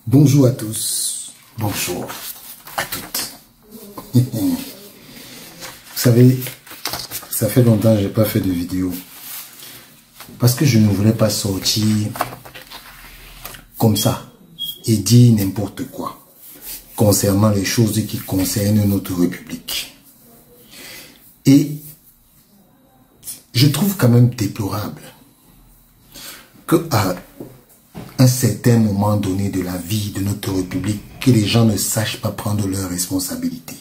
Bonjour à tous, bonjour à toutes. Vous savez, ça fait longtemps que je n'ai pas fait de vidéo parce que je ne voulais pas sortir comme ça et dire n'importe quoi concernant les choses qui concernent notre République. Et je trouve quand même déplorable qu'à un certain moment donné de la vie de notre République, que les gens ne sachent pas prendre leurs responsabilités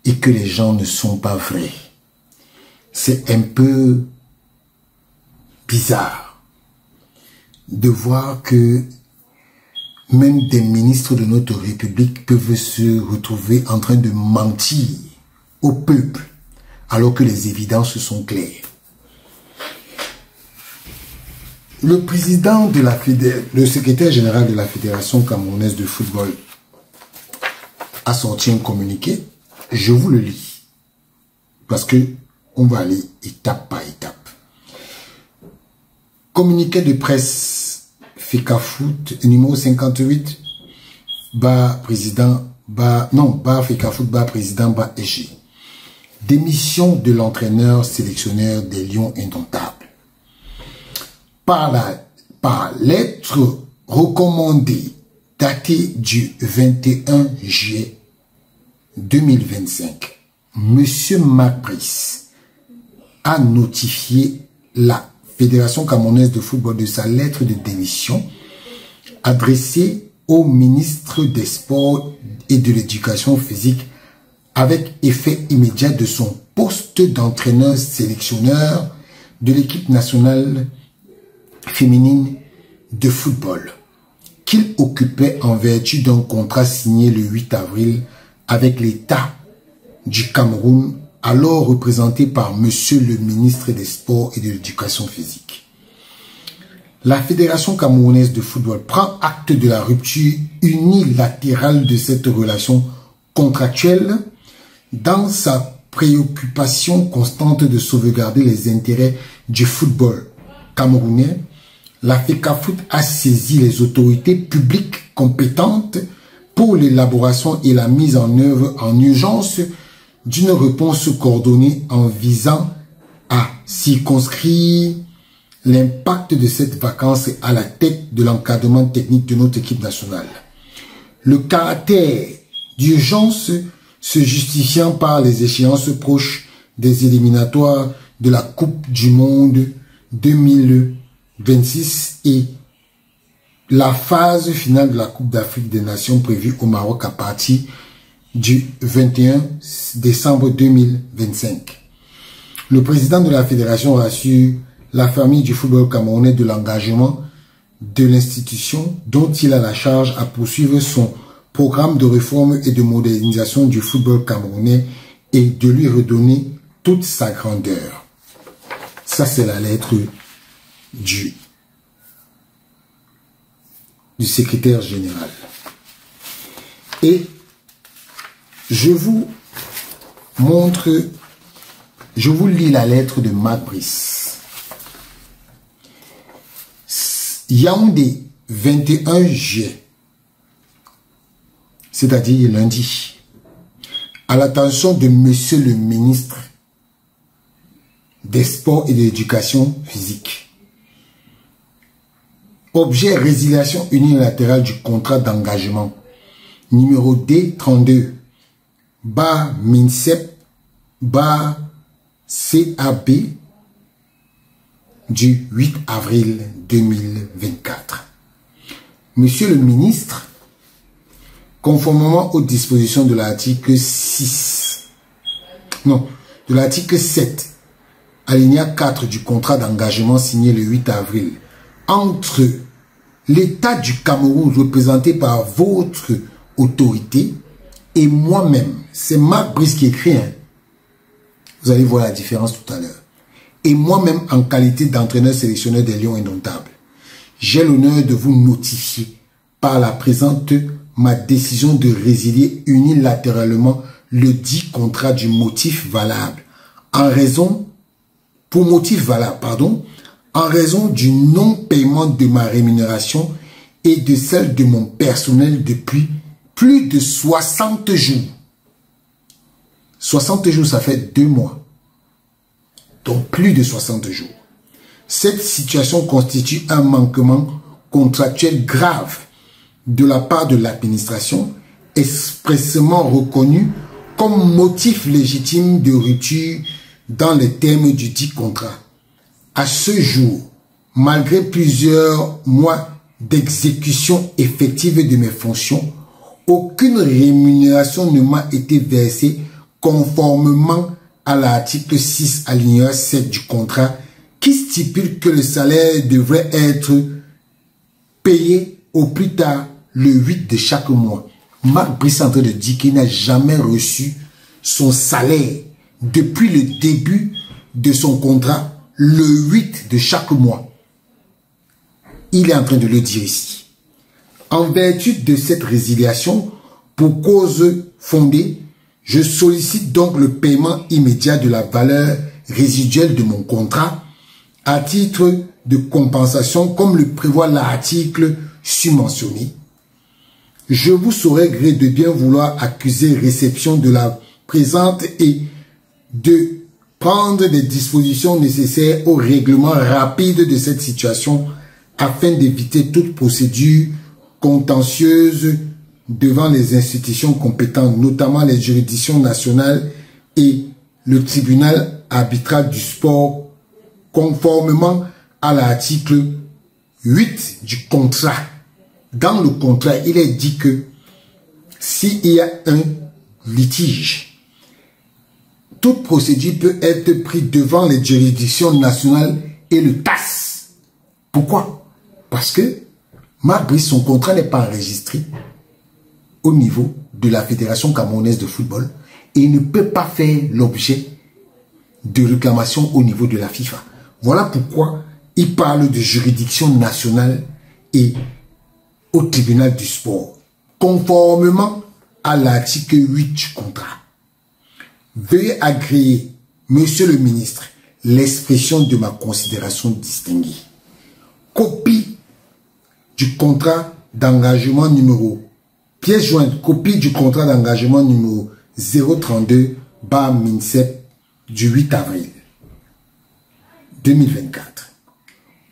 et que les gens ne sont pas vrais. C'est un peu bizarre de voir que même des ministres de notre République peuvent se retrouver en train de mentir au peuple alors que les évidences sont claires. Le président de la le secrétaire général de la Fédération camerounaise de football a sorti un communiqué. Je vous le lis parce que on va aller étape par étape. Communiqué de presse FECAFOOT numéro 58 bas président bas FECAFOOT bas président EG. Démission de l'entraîneur sélectionneur des Lions indomptables. Par lettre recommandée datée du 21 juillet 2025, Monsieur Marc Brice a notifié la Fédération camerounaise de football de sa lettre de démission adressée au ministre des Sports et de l'Éducation physique avec effet immédiat de son poste d'entraîneur sélectionneur de l'équipe nationale féminine de football qu'il occupait en vertu d'un contrat signé le 8 avril avec l'État du Cameroun, alors représenté par Monsieur le ministre des Sports et de l'Éducation physique. La Fédération camerounaise de football prend acte de la rupture unilatérale de cette relation contractuelle dans sa préoccupation constante de sauvegarder les intérêts du football camerounais. La FECAFOOT a saisi les autorités publiques compétentes pour l'élaboration et la mise en œuvre en urgence d'une réponse coordonnée en visant à circonscrire l'impact de cette vacance à la tête de l'encadrement technique de notre équipe nationale. Le caractère d'urgence se justifiant par les échéances proches des éliminatoires de la Coupe du Monde 2026 et la phase finale de la Coupe d'Afrique des Nations prévue au Maroc à partir du 21 décembre 2025. Le président de la fédération rassure la famille du football camerounais de l'engagement de l'institution dont il a la charge à poursuivre son programme de réforme et de modernisation du football camerounais et de lui redonner toute sa grandeur. Ça, c'est la lettre du secrétaire général. Et je vous montre, je vous lis la lettre de Marc Brice. Yaoundé, 21 juillet, c'est-à-dire lundi, à l'attention de Monsieur le ministre des Sports et de l'Éducation physique. Objet résiliation unilatérale du contrat d'engagement numéro D32 bas MINCEP bas CAB du 8 avril 2024. Monsieur le ministre, conformément aux dispositions de l'article 7 alinéa 4 du contrat d'engagement signé le 8 avril entre l'État du Cameroun représenté par votre autorité et moi-même, c'est Marc Brice qui écrit, hein. Vous allez voir la différence tout à l'heure, et moi-même en qualité d'entraîneur sélectionneur des Lions indomptables, j'ai l'honneur de vous notifier par la présente ma décision de résilier unilatéralement le dit contrat du motif valable en raison en raison du non-paiement de ma rémunération et de celle de mon personnel depuis plus de 60 jours. 60 jours, ça fait 2 mois. Donc plus de 60 jours. Cette situation constitue un manquement contractuel grave de la part de l'administration, expressément reconnu comme motif légitime de rupture dans les termes du dit contrat. À ce jour, malgré plusieurs mois d'exécution effective de mes fonctions, aucune rémunération ne m'a été versée conformément à l'article 6 alinéa 7 du contrat qui stipule que le salaire devrait être payé au plus tard le 8 de chaque mois. Marc Brice est en train de dire qu'il n'a jamais reçu son salaire depuis le début de son contrat le 8 de chaque mois. Il est en train de le dire ici. En vertu de cette résiliation, pour cause fondée, je sollicite donc le paiement immédiat de la valeur résiduelle de mon contrat à titre de compensation comme le prévoit l'article submentionné. Je vous saurai gré de bien vouloir accuser réception de la présente et de prendre des dispositions nécessaires au règlement rapide de cette situation afin d'éviter toute procédure contentieuse devant les institutions compétentes, notamment les juridictions nationales et le tribunal arbitral du sport, conformément à l'article 8 du contrat. Dans le contrat, il est dit que s'il y a un litige, toute procédure peut être prise devant les juridictions nationales et le TAS. Pourquoi? Parce que Marc Brice, son contrat n'est pas enregistré au niveau de la Fédération camerounaise de football et il ne peut pas faire l'objet de réclamation au niveau de la FIFA. Voilà pourquoi il parle de juridiction nationale et au tribunal du sport, conformément à l'article 8 du contrat. Veuillez agréer, monsieur le ministre, l'expression de ma considération distinguée. Copie du contrat d'engagement numéro, pièce jointe, copie du contrat d'engagement numéro 032/MINSEP du 8 avril 2024.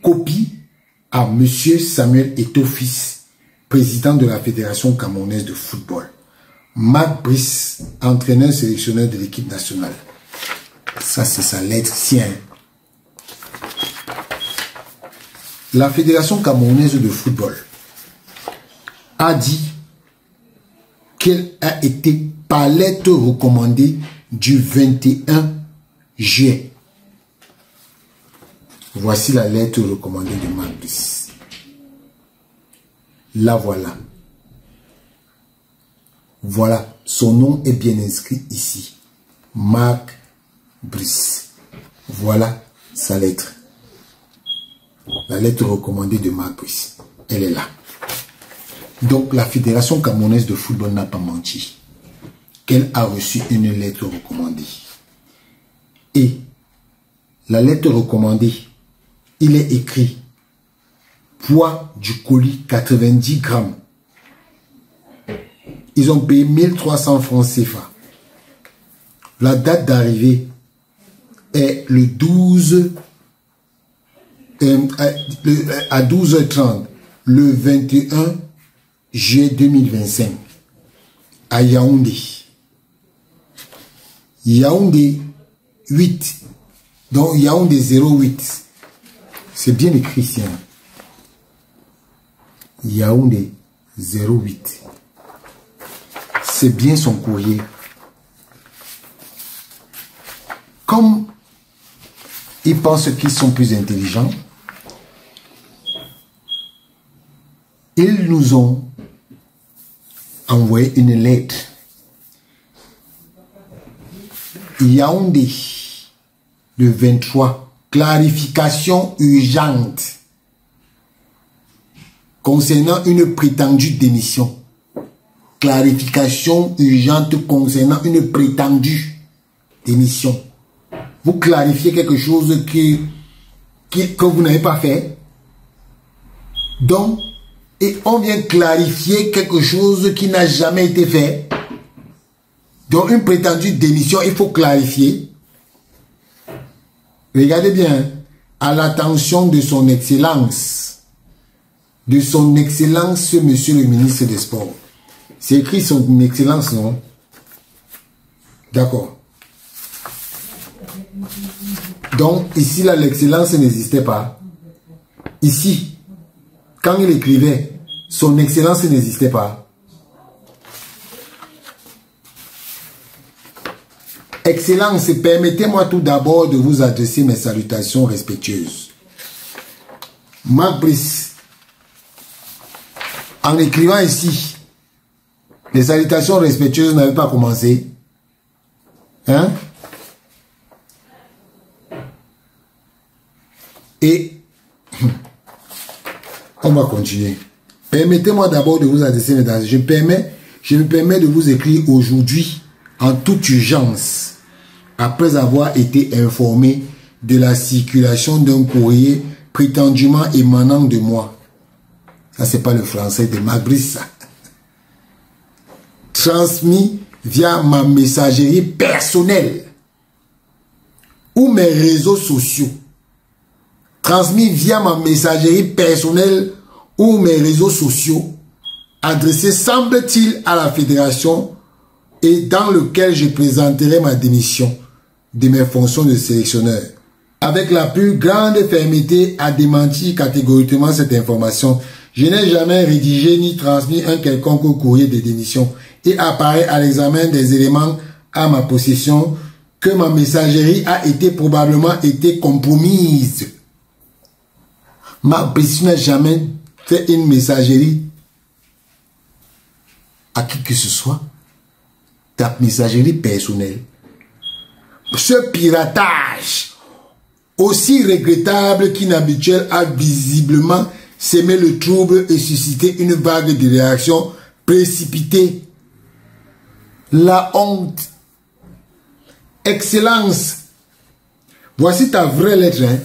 Copie à monsieur Samuel Eto'o-Fils, président de la Fédération camerounaise de football. Marc Brice, entraîneur sélectionneur de l'équipe nationale. Ça, c'est sa lettre sienne. La Fédération camerounaise de football a dit qu'elle a été par lettre recommandée du 21 juillet. Voici la lettre recommandée de Marc Brice. La voilà. Voilà, son nom est bien inscrit ici. Marc Brice. Voilà sa lettre. La lettre recommandée de Marc Brice. Elle est là. Donc la Fédération camerounaise de football n'a pas menti. Qu'elle a reçu une lettre recommandée. Et la lettre recommandée, il est écrit poids du colis 90 grammes. Ils ont payé 1300 francs CFA. La date d'arrivée est le 12 à 12h30 le 21 juillet 2025 à Yaoundé. Yaoundé 8. Donc Yaoundé 08. C'est bien écrit ici. Hein? Yaoundé 08. C'est bien son courrier. Comme ils pensent qu'ils sont plus intelligents, ils nous ont envoyé une lettre. Yaoundé, le 23, clarification urgente concernant une prétendue démission. Clarification urgente concernant une prétendue démission. Vous clarifiez quelque chose que vous n'avez pas fait. Donc, et on vient clarifier quelque chose qui n'a jamais été fait. Donc une prétendue démission, il faut clarifier. Regardez bien, à l'attention de son excellence, monsieur le ministre des Sports. C'est écrit son excellence, non? D'accord. Donc ici, là, l'excellence n'existait pas. Ici, quand il écrivait, son excellence n'existait pas. Excellence, permettez-moi tout d'abord de vous adresser mes salutations respectueuses. Marc Brice, en écrivant ici, les salutations respectueuses n'avaient pas commencé. Hein? Et on va continuer. Permettez-moi d'abord de vous adresser mes salutations. Je me permets de vous écrire aujourd'hui en toute urgence, après avoir été informé de la circulation d'un courrier prétendument émanant de moi. Ça, c'est pas le français de Marc Brice, ça. Transmis via ma messagerie personnelle ou mes réseaux sociaux. Transmis via ma messagerie personnelle ou mes réseaux sociaux, adressé, semble-t-il, à la fédération et dans lequel je présenterai ma démission de mes fonctions de sélectionneur. Avec la plus grande fermeté à démentir catégoriquement cette information, je n'ai jamais rédigé ni transmis un quelconque courrier de démission et apparaît à l'examen des éléments à ma possession que ma messagerie a probablement été compromise. Ma personne n'a jamais fait une messagerie à qui que ce soit. Ta messagerie personnelle. Ce piratage, aussi regrettable qu'inhabituel, a visiblement sémé le trouble et suscité une vague de réactions précipitées. La honte. Excellence. Voici ta vraie lettre. Hein.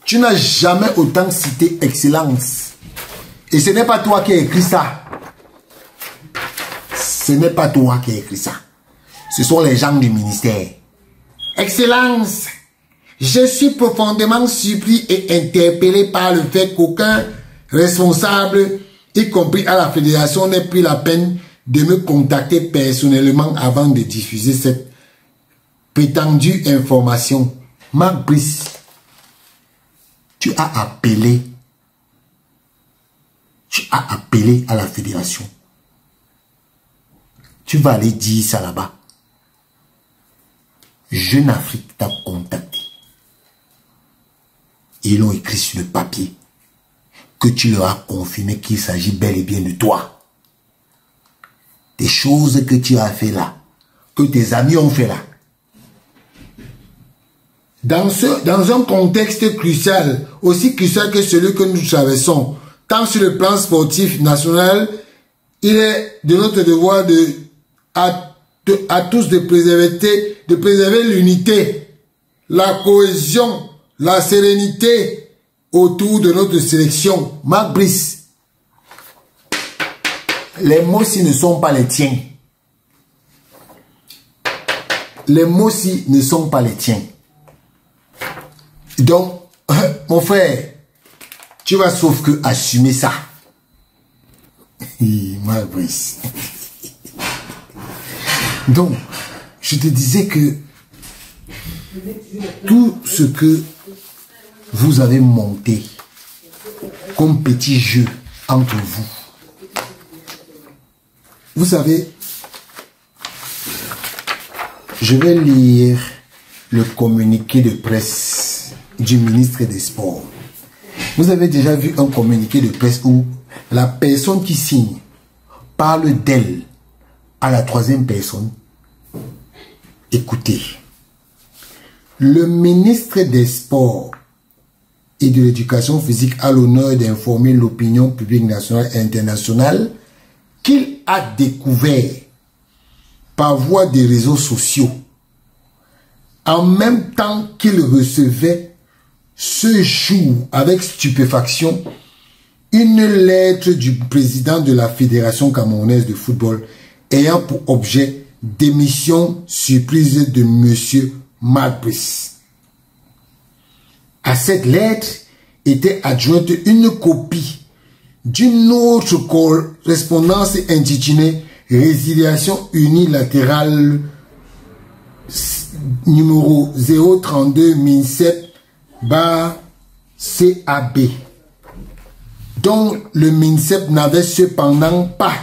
Tu n'as jamais autant cité excellence. Et ce n'est pas toi qui as écrit ça. Ce n'est pas toi qui as écrit ça. Ce sont les gens du ministère. Excellence, je suis profondément surpris et interpellé par le fait qu'aucun responsable, y compris à la fédération, n'ait pris la peine de me contacter personnellement avant de diffuser cette prétendue information. Marc Brice, tu as appelé à la fédération. Tu vas aller dire ça là-bas. Jeune Afrique t'a contacté. Ils ont écrit sur le papier que tu leur as confirmé qu'il s'agit bel et bien de toi. Des choses que tu as fait là, que tes amis ont fait là. Dans un contexte crucial, aussi crucial que celui que nous traversons, tant sur le plan sportif national, il est de notre devoir à tous de préserver l'unité, la cohésion, la sérénité autour de notre sélection. Marc Brice, les mots-ci ne sont pas les tiens. Les mots-ci ne sont pas les tiens. Donc, mon frère, tu vas sauf que assumer ça. Marc Brice. Donc, je te disais que tout ce que vous avez monté comme petit jeu entre vous, vous savez, je vais lire le communiqué de presse du ministre des Sports. Vous avez déjà vu un communiqué de presse où la personne qui signe parle d'elle à la troisième personne. Écoutez, le ministre des Sports et de l'Éducation physique a l'honneur d'informer l'opinion publique nationale et internationale qu'il a découvert par voie des réseaux sociaux, en même temps qu'il recevait ce jour avec stupéfaction une lettre du président de la Fédération camerounaise de football ayant pour objet démission surprise de M. Marc Brice. À cette lettre était adjointe une copie d'une autre correspondance intitulée Résiliation unilatérale numéro 032 MINSEP CAB, dont le MINSEP n'avait cependant pas,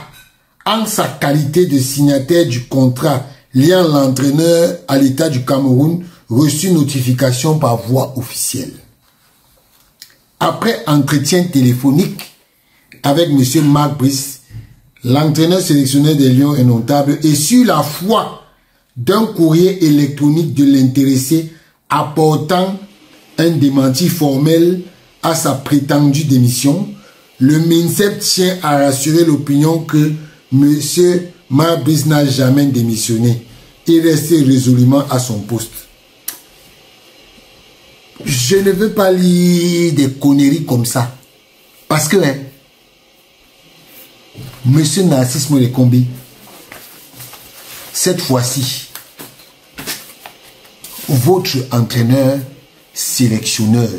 en sa qualité de signataire du contrat liant l'entraîneur à l'État du Cameroun, reçu notification par voie officielle. Après entretien téléphonique avec M. Marc Brice, l'entraîneur sélectionné des Lions indomptables, et sur la foi d'un courrier électronique de l'intéressé apportant un démenti formel à sa prétendue démission, le MINSEP tient à rassurer l'opinion que M. Marc Brice n'a jamais démissionné et resté résolument à son poste. Je ne veux pas lire des conneries comme ça. Parce que, Monsieur Narcisse Molekombi, cette fois-ci, votre entraîneur, sélectionneur,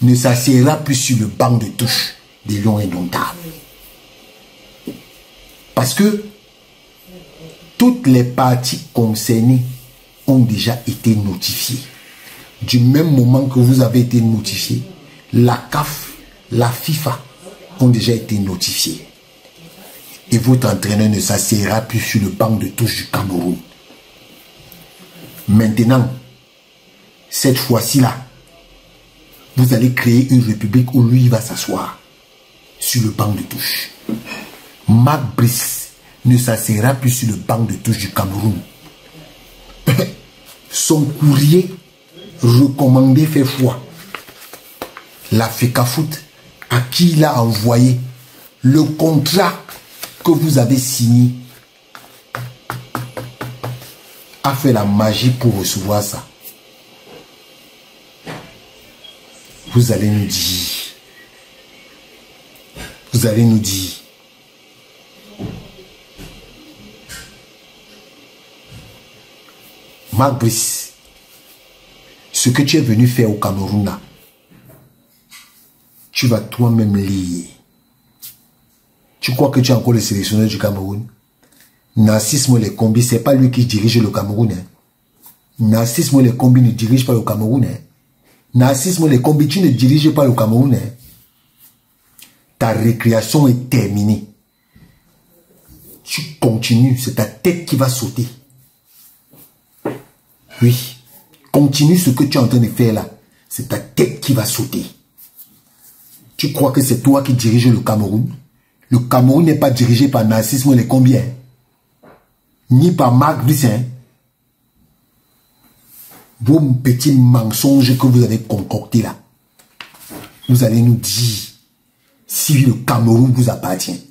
ne s'assiera plus sur le banc de touche des Lions indomptables. Parce que toutes les parties concernées ont déjà été notifiées. Du même moment que vous avez été notifié, la CAF, la FIFA ont déjà été notifiés. Et votre entraîneur ne s'assiera plus sur le banc de touche du Cameroun. Maintenant, cette fois-ci-là, vous allez créer une république où lui va s'asseoir sur le banc de touche. Marc Brice ne s'assiera plus sur le banc de touche du Cameroun. Son courrier recommandé fait foi. La FECAFOOT, à qui il a envoyé le contrat que vous avez signé, a fait la magie pour recevoir ça. Vous allez nous dire, Marc Brice, ce que tu es venu faire au Cameroun là, tu vas toi-même lire. Tu crois que tu es encore le sélectionneur du Cameroun? Narcisse Molekombi, ce n'est pas lui qui dirige le Cameroun. Narcisse Molekombi ne dirige pas le Cameroun. Narcisse Molekombi, tu ne diriges pas le Cameroun. Ta récréation est terminée. Tu continues, c'est ta tête qui va sauter. Oui, continue ce que tu es en train de faire là. C'est ta tête qui va sauter. Tu crois que c'est toi qui diriges le Cameroun? Le Cameroun n'est pas dirigé par Narcisse Molekombi, ni par Marc Brice. Vos petits mensonges que vous avez concoctés là, vous allez nous dire si le Cameroun vous appartient.